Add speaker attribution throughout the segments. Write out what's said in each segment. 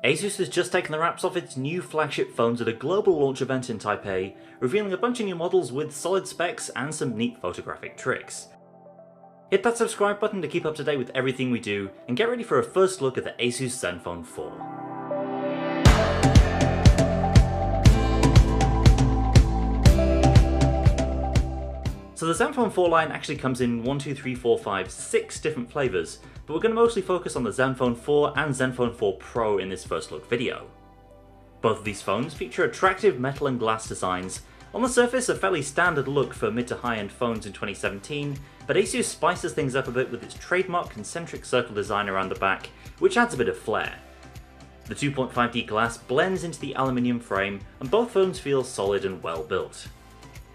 Speaker 1: ASUS has just taken the wraps off its new flagship phones at a global launch event in Taipei, revealing a bunch of new models with solid specs and some neat photographic tricks. Hit that subscribe button to keep up to date with everything we do, and get ready for a first look at the ASUS ZenFone 4. So the ZenFone 4 line actually comes in 6 different flavours, but we're going to mostly focus on the ZenFone 4 and ZenFone 4 Pro in this first look video. Both of these phones feature attractive metal and glass designs. On the surface, a fairly standard look for mid to high-end phones in 2017, but ASUS spices things up a bit with its trademark concentric circle design around the back, which adds a bit of flair. The 2.5D glass blends into the aluminium frame, and both phones feel solid and well built.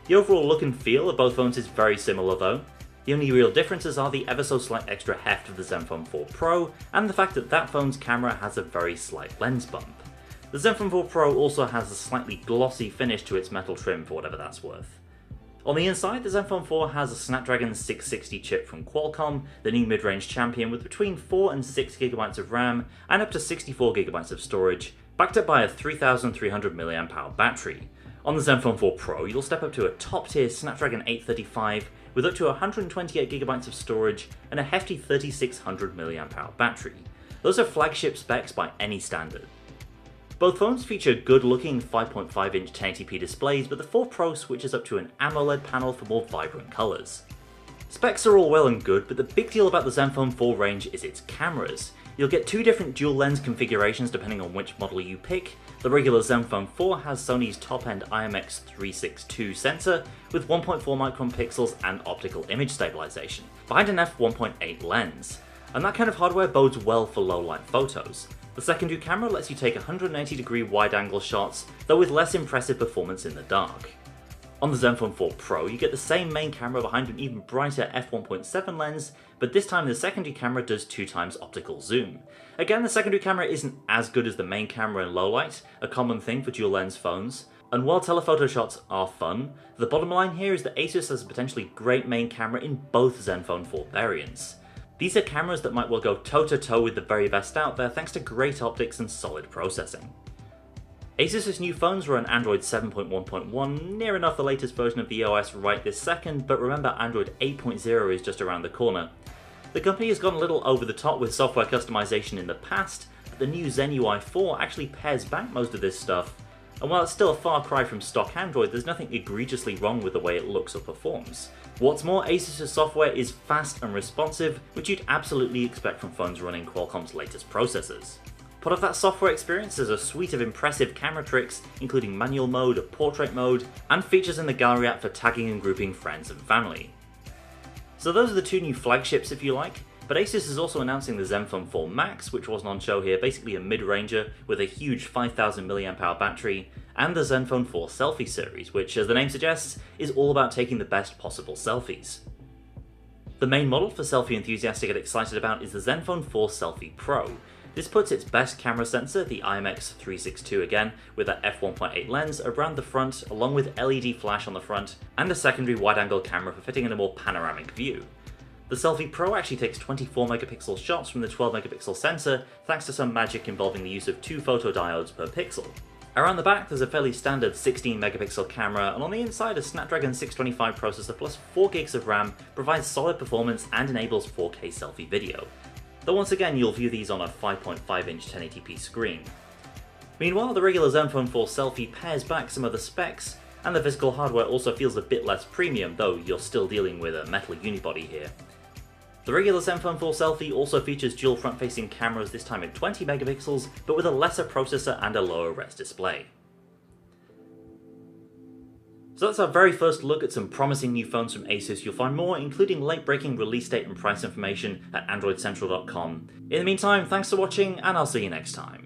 Speaker 1: The overall look and feel of both phones is very similar though. The only real differences are the ever so slight extra heft of the ZenFone 4 Pro, and the fact that that phone's camera has a very slight lens bump. The ZenFone 4 Pro also has a slightly glossy finish to its metal trim for whatever that's worth. On the inside, the ZenFone 4 has a Snapdragon 660 chip from Qualcomm, the new mid-range champion with between 4 and 6GB of RAM and up to 64GB of storage, backed up by a 3300 mAh battery. On the ZenFone 4 Pro, you'll step up to a top-tier Snapdragon 835 with up to 128GB of storage and a hefty 3600 mAh battery. Those are flagship specs by any standard. Both phones feature good-looking 5.5-inch 1080p displays, but the 4 Pro switches up to an AMOLED panel for more vibrant colours. Specs are all well and good, but the big deal about the ZenFone 4 range is its cameras. You'll get two different dual lens configurations depending on which model you pick. The regular ZenFone 4 has Sony's top-end IMX362 sensor with 1.4 micron pixels and optical image stabilization, behind an f1.8 lens. And that kind of hardware bodes well for low-light photos. The secondary camera lets you take 180-degree wide-angle shots, though with less impressive performance in the dark. On the ZenFone 4 Pro, you get the same main camera behind an even brighter f1.7 lens, but this time the secondary camera does 2x optical zoom. Again, the secondary camera isn't as good as the main camera in low light, a common thing for dual lens phones. And while telephoto shots are fun, the bottom line here is that ASUS has a potentially great main camera in both ZenFone 4 variants. These are cameras that might well go toe-to-toe with the very best out there thanks to great optics and solid processing. ASUS's new phones run Android 7.1.1, near enough the latest version of the OS right this second, but remember Android 8.0 is just around the corner. The company has gone a little over the top with software customization in the past, but the new Zen UI 4 actually pares back most of this stuff. And while it's still a far cry from stock Android, there's nothing egregiously wrong with the way it looks or performs. What's more, ASUS's software is fast and responsive, which you'd absolutely expect from phones running Qualcomm's latest processors. Part of that software experience is a suite of impressive camera tricks, including manual mode, a portrait mode, and features in the Gallery app for tagging and grouping friends and family. So those are the two new flagships if you like, but ASUS is also announcing the ZenFone 4 Max, which wasn't on show here, basically a mid-ranger with a huge 5000 mAh battery, and the ZenFone 4 Selfi series, which, as the name suggests, is all about taking the best possible selfies. The main model for selfie enthusiasts to get excited about is the ZenFone 4 Selfi Pro. This puts its best camera sensor, the IMX362 again, with that f1.8 lens around the front, along with LED flash on the front, and a secondary wide-angle camera for fitting in a more panoramic view. The Selfi Pro actually takes 24 megapixel shots from the 12 megapixel sensor, thanks to some magic involving the use of 2 photodiodes per pixel. Around the back there's a fairly standard 16 megapixel camera, and on the inside a Snapdragon 625 processor plus 4GB of RAM provides solid performance and enables 4K selfie video. Though once again you'll view these on a 5.5-inch 1080p screen. Meanwhile, the regular ZenFone 4 Selfi pares back some of the specs, and the physical hardware also feels a bit less premium, though you're still dealing with a metal unibody here. The regular ZenFone 4 Selfi also features dual front-facing cameras, this time at 20 megapixels, but with a lesser processor and a lower res display. So that's our very first look at some promising new phones from ASUS. You'll find more, including late-breaking release date and price information at androidcentral.com. In the meantime, thanks for watching, and I'll see you next time.